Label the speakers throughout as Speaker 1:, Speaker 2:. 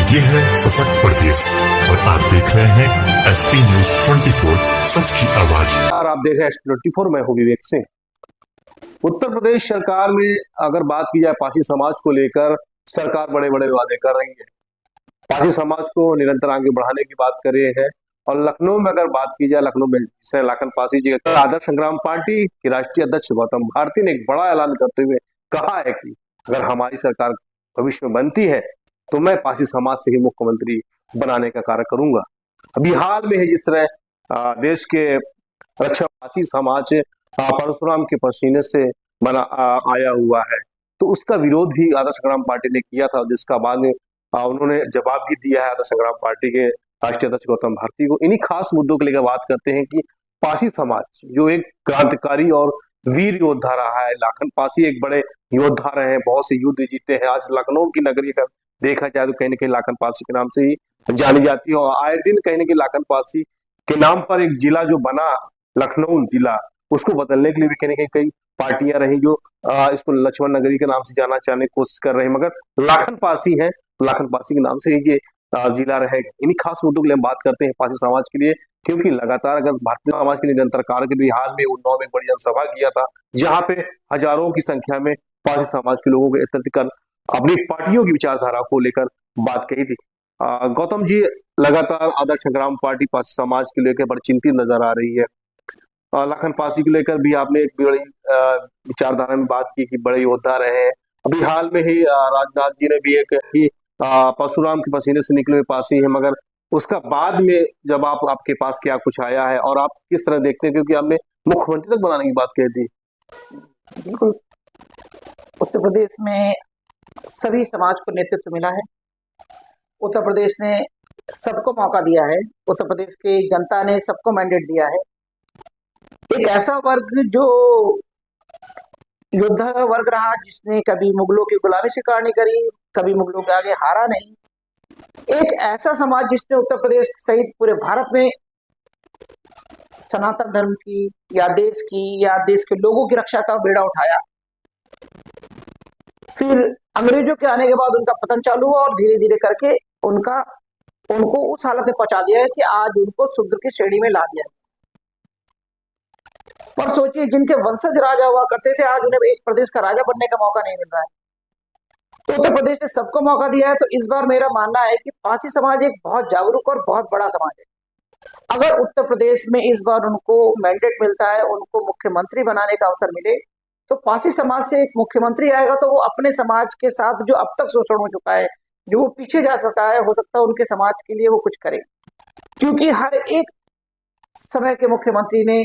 Speaker 1: ये है सशक्त प्रदेश और आप देख रहे हैं एसपी न्यूज 24 सच की आवाज।
Speaker 2: आप देख रहे हैं एसपी 24, मैं हूं विवेक सिंह। उत्तर प्रदेश सरकार में अगर बात की जाए पासी समाज को लेकर, सरकार बड़े बड़े वादे कर रही है। पासी समाज को निरंतर आगे बढ़ाने की बात कर रहे हैं। और लखनऊ में अगर बात की जाए, लखनऊ में जिसे लाखन पासी जी का आदर्श संग्राम पार्टी के राष्ट्रीय अध्यक्ष गौतम भारती ने एक बड़ा ऐलान करते हुए कहा है कि अगर हमारी सरकार भविष्य में बनती है तो मैं पासी समाज से ही मुख्यमंत्री बनाने का कार्य करूंगा। अभी हाल में ही जिस तरह देश के रक्षा पासी समाज परशुराम के पसीने से बना आया हुआ है, तो उसका विरोध भी आदर्श संग्राम पार्टी ने किया था, जिसका बाद में उन्होंने जवाब भी दिया है आदर्श संग्राम पार्टी के राष्ट्रीय अध्यक्ष गौतम भारती को। इन्हीं खास मुद्दों को लेकर बात करते हैं कि पासी समाज जो एक क्रांतिकारी और वीर योद्धा रहा है, लाखन पासी एक बड़े योद्धा रहे हैं, बहुत से युद्ध जीते हैं। आज लखनऊ की नगरी का देखा जाए तो कहीं ना कहीं लाखन पासी के नाम से ही जानी जाती है। और आए दिन कहीं ना कहीं लाखन पासी के नाम पर एक जिला जो बना लखनऊ जिला, उसको बदलने के लिए भी कहीं ना कहीं कई पार्टियां रही जो इसको लक्ष्मण नगरी के नाम से जाना चाहने की कोशिश कर रहे हैं, मगर लाखन पासी है, लाखन पासी के नाम से ही ये जिला रहेगा। इन्हीं खास मुद्दों के लिए हम बात करते हैं पासी समाज के लिए, क्योंकि लगातार अगर भारतीय समाज के निरंतर कार्य के लिए हाल में उन्नौर में एक बड़ी जनसभा किया था, जहां पे हजारों की संख्या में पासी समाज के लोगों को एकत्रित कर अपनी पार्टियों की विचारधारा को लेकर बात कही थी। गौतम जी लगातार आदर्श संग्राम पार्टी पासी समाज के लेकर बड़ी चिंतित नजर आ रही है। लाखन पासी को लेकर भी आपने एक बड़ी विचारधारा में बात की कि बड़े योद्धा रहे हैं। अभी हाल में ही राजनाथ जी ने भी एक परशुराम के पसीने से निकले हुए पासी है, मगर उसका बाद में जब आपके पास क्या कुछ आया है और आप किस तरह देखते हैं, क्योंकि आपने मुख्यमंत्री तक बनाने की बात कही थी।
Speaker 3: बिल्कुल, उत्तर प्रदेश में सभी समाज को नेतृत्व मिला है। उत्तर प्रदेश ने सबको मौका दिया है, उत्तर प्रदेश की जनता ने सबको मैंडेट दिया है। एक ऐसा वर्ग जो योद्धा वर्ग रहा, जिसने कभी मुगलों की गुलामी स्वीकार नहीं करी, कभी मुगलों के आगे हारा नहीं। एक ऐसा समाज जिसने उत्तर प्रदेश सहित पूरे भारत में सनातन धर्म की या देश के लोगों की रक्षा का बेड़ा उठाया। फिर अंग्रेजों के आने के बाद उनका पतन चालू हुआ और धीरे धीरे करके उनको उस हालत में पहुंचा दिया है कि आज उनको शूद्र की श्रेणी में ला दिया है। पर सोचिए, जिनके वंशज राजा हुआ करते थे, आज उन्हें एक प्रदेश का राजा बनने का मौका नहीं मिल रहा है। तो उत्तर प्रदेश ने सबको मौका दिया है। तो इस बार मेरा मानना है कि पासी समाज एक बहुत जागरूक और बहुत बड़ा समाज है। अगर उत्तर प्रदेश में इस बार उनको मैंडेट मिलता है, उनको मुख्यमंत्री बनाने का अवसर मिले, तो पासी समाज से एक मुख्यमंत्री आएगा तो वो अपने समाज के साथ जो अब तक शोषण हो चुका है, जो वो पीछे जा सका है, हो सकता है उनके समाज के लिए वो कुछ करे। क्योंकि हर एक समय के मुख्यमंत्री ने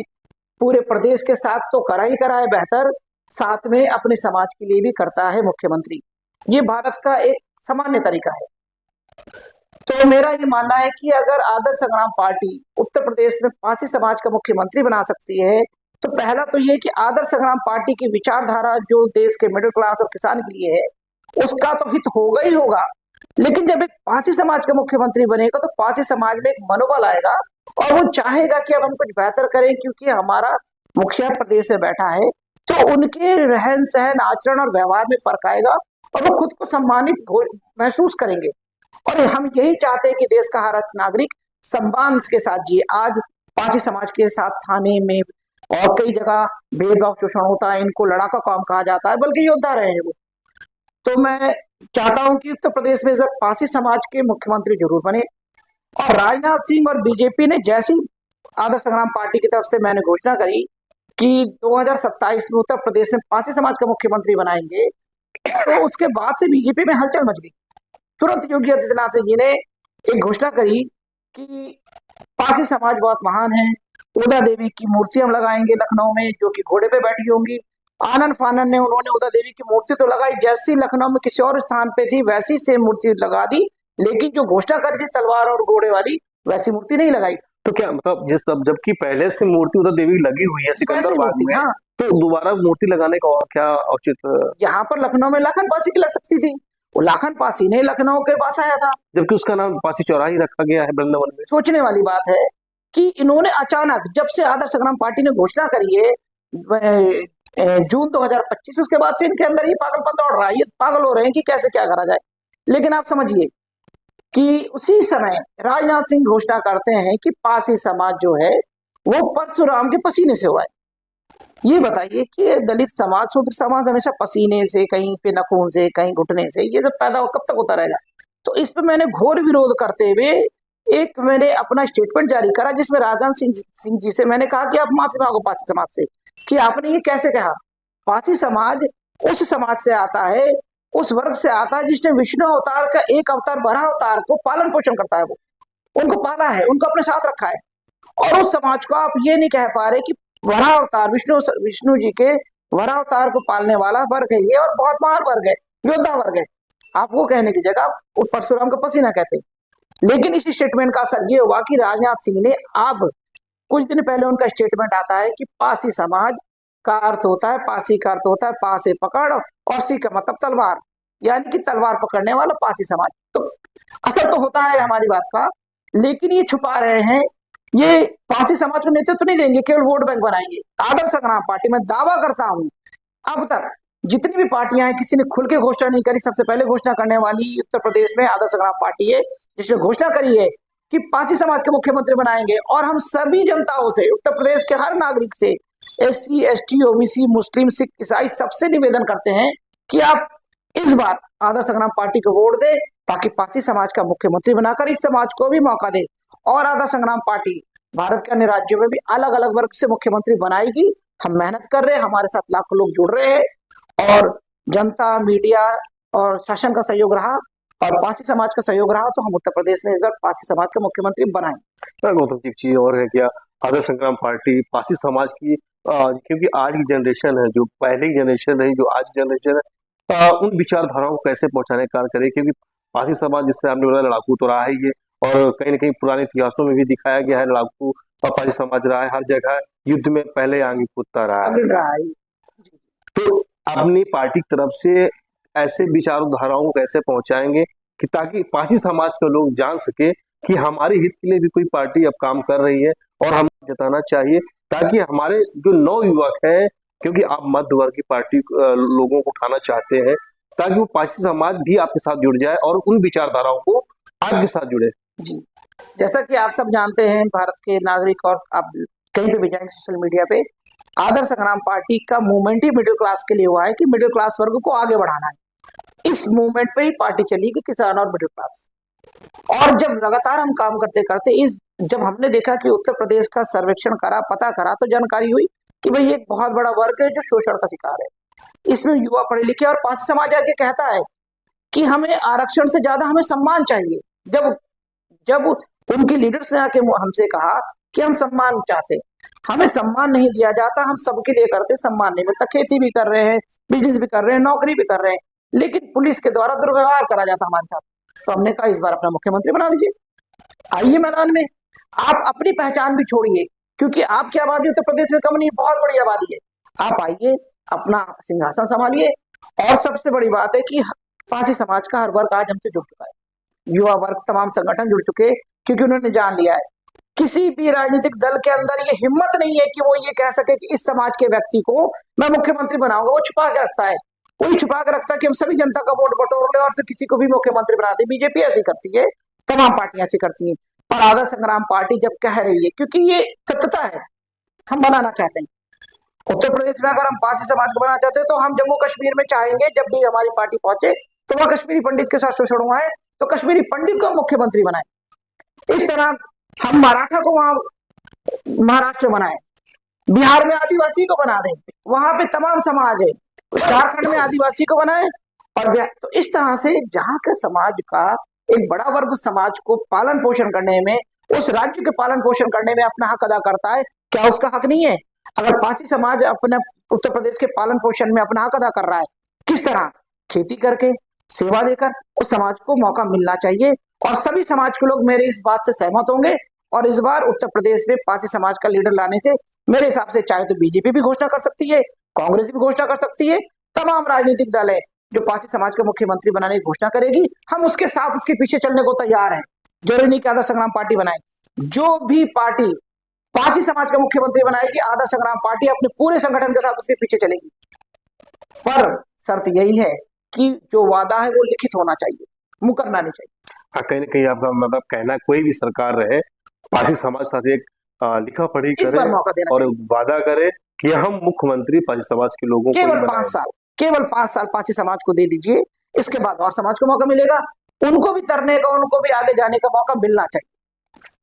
Speaker 3: पूरे प्रदेश के साथ तो करा ही करा है बेहतर, साथ में अपने समाज के लिए भी करता है मुख्यमंत्री। ये भारत का एक सामान्य तरीका है। तो मेरा ये मानना है कि अगर आदर्श संग्राम पार्टी उत्तर प्रदेश में पासी समाज का मुख्यमंत्री बना सकती है, तो पहला तो ये कि आदर्श संग्राम पार्टी की विचारधारा जो देश के मिडिल क्लास और किसान के लिए है, उसका तो हित होगा ही होगा। लेकिन जब एक पासी समाज का मुख्यमंत्री बनेगा तो पासी समाज में एक मनोबल आएगा और वो चाहेगा कि अब हम कुछ बेहतर करें, क्योंकि हमारा मुखिया प्रदेश में बैठा है। तो उनके रहन सहन, आचरण और व्यवहार में फर्क आएगा और वो खुद को सम्मानित महसूस करेंगे। और हम यही चाहते हैं कि देश का हर नागरिक सम्मान के साथ जिए। आज पासी समाज के साथ थाने में और कई जगह भेदभाव, शोषण होता है, इनको लड़ाका काम कहा जाता है, बल्कि योद्धा रहे हैं वो। तो मैं चाहता हूं कि उत्तर प्रदेश में सर पासी समाज के मुख्यमंत्री जरूर बने। और राजनाथ सिंह और बीजेपी ने जैसी आदर्श संग्राम पार्टी की तरफ से मैंने घोषणा करी कि 2027 में उत्तर प्रदेश में पासी समाज का मुख्यमंत्री बनाएंगे, तो उसके बाद से बीजेपी में हलचल मच गई। तुरंत योगी आदित्यनाथ जी ने एक घोषणा करी कि पासी समाज बहुत महान है, उदा देवी की मूर्ति हम लगाएंगे लखनऊ में, जो कि घोड़े पे बैठी होंगी। आनंद फानन ने उन्होंने उदा देवी की मूर्ति तो लगाई, जैसी लखनऊ में किसी और स्थान पे थी वैसी सेम मूर्ति लगा दी, लेकिन जो घोषणा करी थी तलवार और घोड़े वाली, वैसी मूर्ति नहीं लगाई।
Speaker 2: तो क्या मतलब जबकि पहले से मूर्ति उदा देवी लगी हुई है सिकंदराबाद में, हाँ, तो दोबारा मूर्ति लगाने का क्या औचित?
Speaker 3: यहाँ पर लखनऊ में लाखन पासी की लग सकती थी, वो लाखन पासी ने लखनऊ के पास आया था,
Speaker 2: जबकि उसका नाम पासी चौराहा ही रखा गया है वृंदावन में।
Speaker 3: सोचने वाली बात है कि इन्होंने अचानक, जब से आदर्श संग्राम पार्टी ने घोषणा करी है जून 2025, उसके बाद से इनके अंदर ही पागलपन दौड़ रहा है। ये पागल हो रहे हैं कि कैसे क्या करा जाए। लेकिन आप समझिए, कि उसी समय राजनाथ सिंह घोषणा करते हैं कि पारसी समाज जो है वो परशुराम के पसीने से हुआ है। ये बताइए कि दलित समाज, शूद्र समाज हमेशा पसीने से, कहीं पे नखून से, कहीं घुटने से, ये सब पैदा कब तक होता रहेगा। तो इस पे मैंने घोर विरोध करते हुए एक मैंने अपना स्टेटमेंट जारी करा, जिसमें राजनाथ सिंह जी से मैंने कहा कि आप माफी मांगो पारसी समाज से कि आपने ये कैसे कहा। पारसी समाज उस समाज से आता है, उस वर्ग से आता है जिसने विष्णु अवतार का एक अवतार, बड़ा अवतार को पालन पोषण करता है, वो उनको पाला है, उनको अपने साथ रखा है। और उस समाज को आप ये नहीं कह पा रहे कि वरा अवतार, विष्णु जी के वरा अवतार को पालने वाला वर्ग है ये, और बहुत महान वर्ग है, योद्धा वर्ग है। आप वो कहने की जगह आप परशुराम का पसीना कहते। लेकिन इस स्टेटमेंट का असर ये हुआ कि राजनाथ सिंह ने, अब कुछ दिन पहले उनका स्टेटमेंट आता है कि पासी समाज का अर्थ होता है, पासी का अर्थ होता है पा से पकड़, और सी का मतलब तलवार, यानी कि तलवार पकड़ने वाला पासी समाज। तो असर तो होता है हमारी बात का, लेकिन ये छुपा रहे हैं, ये पारसी समाज को नेतृत्व नहीं देंगे, केवल वोट बैंक बनाएंगे। आदर्श संग्राम पार्टी, मैं दावा करता हूं अब तक जितनी भी पार्टियां हैं, किसी ने खुल के घोषणा नहीं करी। सबसे पहले घोषणा करने वाली उत्तर प्रदेश में आदर्श संग्राम पार्टी है, जिसने घोषणा करी है कि पारसी समाज के मुख्यमंत्री बनाएंगे। और हम सभी जनताओं से, उत्तर प्रदेश के हर नागरिक से, SC ST OBC मुस्लिम सिख ईसाई सबसे निवेदन करते हैं कि आप इस बार आदर्श संग्राम पार्टी को वोट दे, ताकि पारसी समाज का मुख्यमंत्री बनाकर इस समाज को भी मौका दे। और आदर्श संग्राम पार्टी भारत के अन्य राज्यों में भी अलग अलग वर्ग से मुख्यमंत्री बनाएगी। हम मेहनत कर रहे हैं, हमारे साथ लाखों लोग जुड़ रहे हैं, और जनता, मीडिया और शासन का सहयोग रहा, और पारसी समाज का सहयोग रहा, तो हम उत्तर प्रदेश में इस बार पारसी समाज का मुख्यमंत्री बनाएंगे।
Speaker 2: गौतम जी, एक चीज और है क्या, आदर्श संग्राम पार्टी पारसी समाज की, क्योंकि आज की जनरेशन है, जो पहले की जनरेशन रही, जो आज की जनरेशन है, उन विचारधाराओं को कैसे पहुंचाने का कार्य करे। क्योंकि पारसी समाज, जिससे आपने बताया, लड़ाकू तो रहा ही है, और कहीं ना कहीं पुराने इतिहासों में भी दिखाया गया है, लड़ाकू और पारसी समाज रहा है, हर जगह युद्ध में पहले आगे कूदता रहा है। तो अपनी पार्टी की तरफ से ऐसे विचारधाराओं को कैसे पहुंचाएंगे कि ताकि पारसी समाज के लोग जान सके कि हमारे हित के लिए भी कोई पार्टी अब काम कर रही है, और हम जताना चाहिए, ताकि हमारे जो नौ युवक हैं, क्योंकि आप मध्य वर्ग की पार्टी लोगों को उठाना चाहते हैं, ताकि वो पारसी समाज भी आपके साथ जुड़ जाए और उन विचारधाराओं को आपके साथ जुड़े।
Speaker 3: जी, जैसा कि आप सब जानते हैं, भारत के नागरिक, और आप कहीं पे भी जाएंगे सोशल मीडिया पे, आदर्श संग्राम पार्टी का मूवमेंट ही मिडिल क्लास के लिए हुआ है कि मिडिल क्लास वर्ग को आगे बढ़ाना है। इस मूवमेंट पे ही पार्टी चली कि किसान और मिडिल क्लास। और जब लगातार हम काम करते करते जब हमने देखा कि उत्तर प्रदेश का सर्वेक्षण करा, पता करा, तो जानकारी हुई कि भाई एक बहुत बड़ा वर्ग है जो शोषण का शिकार है। इसमें युवा पढ़े लिखे, और पारसी समाज आज ये कहता है कि हमें आरक्षण से ज्यादा हमें सम्मान चाहिए। जब उनके लीडर्स ने आके हमसे कहा कि हम सम्मान चाहते, हमें सम्मान नहीं दिया जाता, हम सबके लिए करते, सम्मान नहीं मिलता। खेती भी कर रहे हैं, बिजनेस भी कर रहे हैं, नौकरी भी कर रहे हैं, लेकिन पुलिस के द्वारा दुर्व्यवहार करा जाता हमारे साथ। तो हमने कहा इस बार अपना मुख्यमंत्री बना लीजिए, आइए मैदान में। आप अपनी पहचान भी छोड़िए, क्योंकि आपकी आबादी उत्तर प्रदेश में कम नहीं, बहुत बड़ी आबादी है। आप आइए, अपना सिंहासन संभालिए। और सबसे बड़ी बात है कि पारसी समाज का हर वर्ग आज हमसे जुड़ चुका है, युवा वर्ग, तमाम संगठन जुड़ चुके, क्योंकि उन्होंने जान लिया है किसी भी राजनीतिक दल के अंदर ये हिम्मत नहीं है कि वो ये कह सके कि इस समाज के व्यक्ति को मैं मुख्यमंत्री बनाऊंगा। वो छुपा के रखता है, वही छुपा के रखता है कि हम सभी जनता का वोट बटोर ले और फिर किसी को भी मुख्यमंत्री बनाते। बीजेपी ऐसी करती है, तमाम पार्टियां ऐसी करती हैं। और आदर्श संग्राम पार्टी जब कह रही है, क्योंकि ये सत्यता है, हम बनाना चाहते हैं उत्तर प्रदेश में, अगर हम पारसी समाज को बनाना चाहते हैं तो हम जम्मू कश्मीर में चाहेंगे जब भी हमारी पार्टी पहुंचे तो वह कश्मीरी पंडित के साथ शोषण हुआ है, तो कश्मीरी पंडित को मुख्यमंत्री बनाए। इस तरह हम मराठा को वहां महाराष्ट्र बनाए, बिहार में आदिवासी को बना दें, वहां पे तमाम समाज है, झारखंड में आदिवासी को बनाए। और तो इस तरह से जहां के समाज का एक बड़ा वर्ग समाज को पालन पोषण करने में, उस राज्य के पालन पोषण करने में अपना हक अदा करता है, क्या उसका हक नहीं है? अगर पारसी समाज अपने उत्तर प्रदेश के पालन पोषण में अपना हक अदा कर रहा है, किस तरह? खेती करके, सेवा देकर उस समाज को मौका मिलना चाहिए। और सभी समाज के लोग मेरे इस बात से सहमत होंगे। और इस बार उत्तर प्रदेश में पारसी समाज का लीडर लाने से मेरे हिसाब से चाहे तो बीजेपी भी घोषणा कर सकती है, कांग्रेस भी घोषणा कर सकती है, तमाम राजनीतिक दल है जो पारसी समाज का मुख्यमंत्री बनाने की घोषणा करेगी, हम उसके साथ उसके पीछे चलने को तैयार हैं। जरूरी नहीं कि आदर्श संग्राम पार्टी बनाए, जो भी पार्टी पारसी समाज का मुख्यमंत्री बनाएगी, आदर्श संग्राम पार्टी अपने पूरे संगठन के साथ उसके पीछे चलेगी। पर शर्त यही है कि जो वादा है वो लिखित होना चाहिए, मुकरना नहीं चाहिए।
Speaker 2: हाँ, कहीं ना कहीं आपका मतलब कहना है, कोई भी सरकार रहे पारसी समाज के साथ एक लिखा पढ़ी
Speaker 3: इस बार
Speaker 2: करे
Speaker 3: मौका देना
Speaker 2: और
Speaker 3: चाहिए।
Speaker 2: वादा करे कि हम मुख्यमंत्री पारसी समाज के लोगों को ही
Speaker 3: केवल 5
Speaker 2: बनाएंगे।
Speaker 3: साल, केवल 5 साल पारसी समाज को दे दीजिए, इसके बाद और समाज को मौका मिलेगा, उनको भी तरने का, उनको भी आगे जाने का मौका मिलना चाहिए।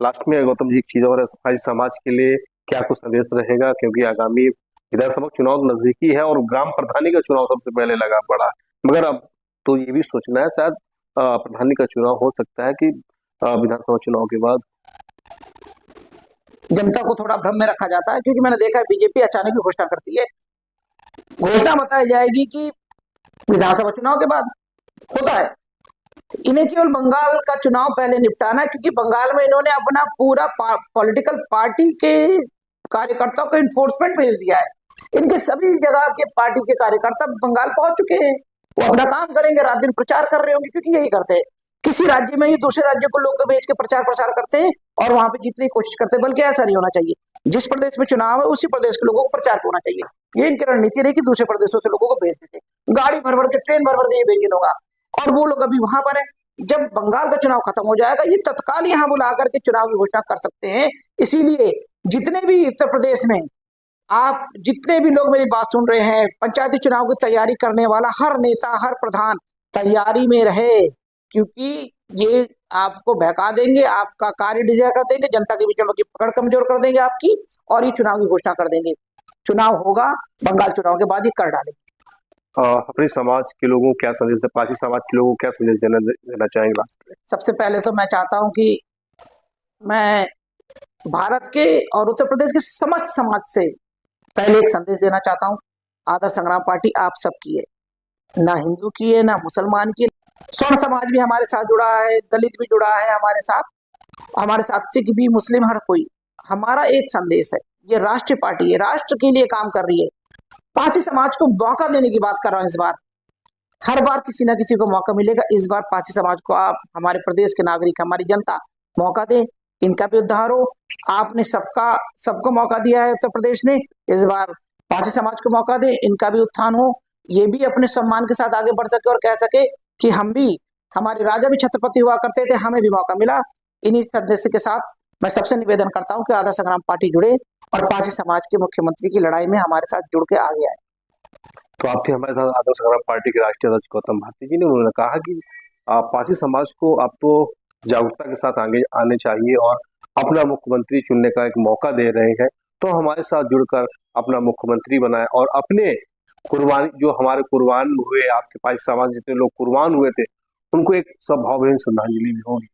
Speaker 2: लास्ट में गौतम जी एक चीज और है, पारसी समाज के लिए क्या कुछ संदेश रहेगा, क्योंकि आगामी विधानसभा चुनाव नजदीकी है और ग्राम प्रधानी का चुनाव सबसे पहले लगा पड़ा है, मगर अब तो ये भी सोचना है शायद प्रधानी का चुनाव हो सकता है कि विधानसभा चुनाव के बाद।
Speaker 3: जनता को थोड़ा भ्रम में रखा जाता है, क्योंकि मैंने देखा है बीजेपी अचानक ही घोषणा करती है, घोषणा बताई जाएगी कि विधानसभा चुनाव के बाद होता है। इन्हें केवल बंगाल का चुनाव पहले निपटाना है, क्योंकि बंगाल में इन्होंने अपना पूरा पॉलिटिकल पार्टी के कार्यकर्ताओं को इन्फोर्समेंट भेज दिया है। इनके सभी जगह के पार्टी के कार्यकर्ता बंगाल पहुंच चुके हैं, वो अपना काम करेंगे, रात दिन प्रचार कर रहे होंगे, क्योंकि यही करते हैं। किसी राज्य में ही दूसरे राज्य को लोग भेज के प्रचार प्रसार करते हैं और वहां पे जीतने की कोशिश करते हैं, बल्कि ऐसा नहीं होना चाहिए। जिस प्रदेश में चुनाव है उसी प्रदेश के लोगों को प्रचार होना चाहिए। ये इनकी रणनीति रही कि दूसरे प्रदेशों से लोगों को भेज देते, गाड़ी भर भर के, ट्रेन भर भर के ये भेजे लोग, और वो लोग अभी वहां पर है। जब बंगाल का चुनाव खत्म हो जाएगा, ये तत्काल यहाँ बुला करके चुनाव की घोषणा कर सकते हैं। इसीलिए जितने भी उत्तर प्रदेश में आप, जितने भी लोग मेरी बात सुन रहे हैं, पंचायती चुनाव की तैयारी करने वाला हर नेता, हर प्रधान तैयारी में रहे, क्योंकि ये आपको बहका देंगे, आपका कार्य डिजाइन कर देंगे, जनता के बीच में पकड़ कमजोर कर देंगे आपकी, और ये चुनाव की घोषणा कर देंगे। चुनाव होगा, बंगाल चुनाव के बाद ये कर डालेंगे।
Speaker 2: अपने समाज के लोगों को क्या संदेश, पारसी समाज के लोगों को क्या संदेश देना चाहेंगे लास्ट में?
Speaker 3: सबसे पहले तो मैं चाहता हूं कि मैं भारत के और उत्तर प्रदेश के समस्त समाज से पहले एक संदेश देना चाहता हूं। आदर्श संग्राम पार्टी आप सबकी है, ना हिंदू की है, ना मुसलमान की है। स्वर्ण समाज भी हमारे साथ जुड़ा है, दलित भी जुड़ा है हमारे साथ सिख भी, मुस्लिम, हर कोई। हमारा एक संदेश है, ये राष्ट्रीय पार्टी है, राष्ट्र के लिए काम कर रही है। पारसी समाज को मौका देने की बात कर रहा हूं इस बार। हर बार किसी ना किसी को मौका मिलेगा, इस बार पारसी समाज को आप, हमारे प्रदेश के नागरिक, हमारी जनता मौका दे, इनका भी उद्धार हो। आपने सबको मौका दिया है उत्तर प्रदेश ने, इस बार पारसी समाज को मौका दे, इनका भी उत्थान हो, ये भी अपने सम्मान के साथ आगे बढ़ सके और कह सके कि हम भी, हमारे राजा भी छत्रपति हुआ करते थे, हमें भी मौका मिला। इन्हीं संदेश के साथ मैं सबसे निवेदन करता हूं कि आदर्श संग्राम पार्टी जुड़े और पारसी समाज के मुख्यमंत्री की लड़ाई में हमारे साथ जुड़ के आगे आए।
Speaker 2: तो आप थे हमारे साथ आदर्श संग्राम पार्टी के राष्ट्रीय अध्यक्ष गौतम भारती जी ने, उन्होंने कहा कि पारसी समाज को आप तो जागरूकता के साथ आगे आने चाहिए और अपना मुख्यमंत्री चुनने का एक मौका दे रहे हैं, तो हमारे साथ जुड़कर अपना मुख्यमंत्री बनाए और अपने कुर्बानी, जो हमारे कुर्बान हुए, आपके पास समाज जितने लोग कुर्बान हुए थे, उनको एक सद्भावहीन श्रद्धांजलि भी होगी।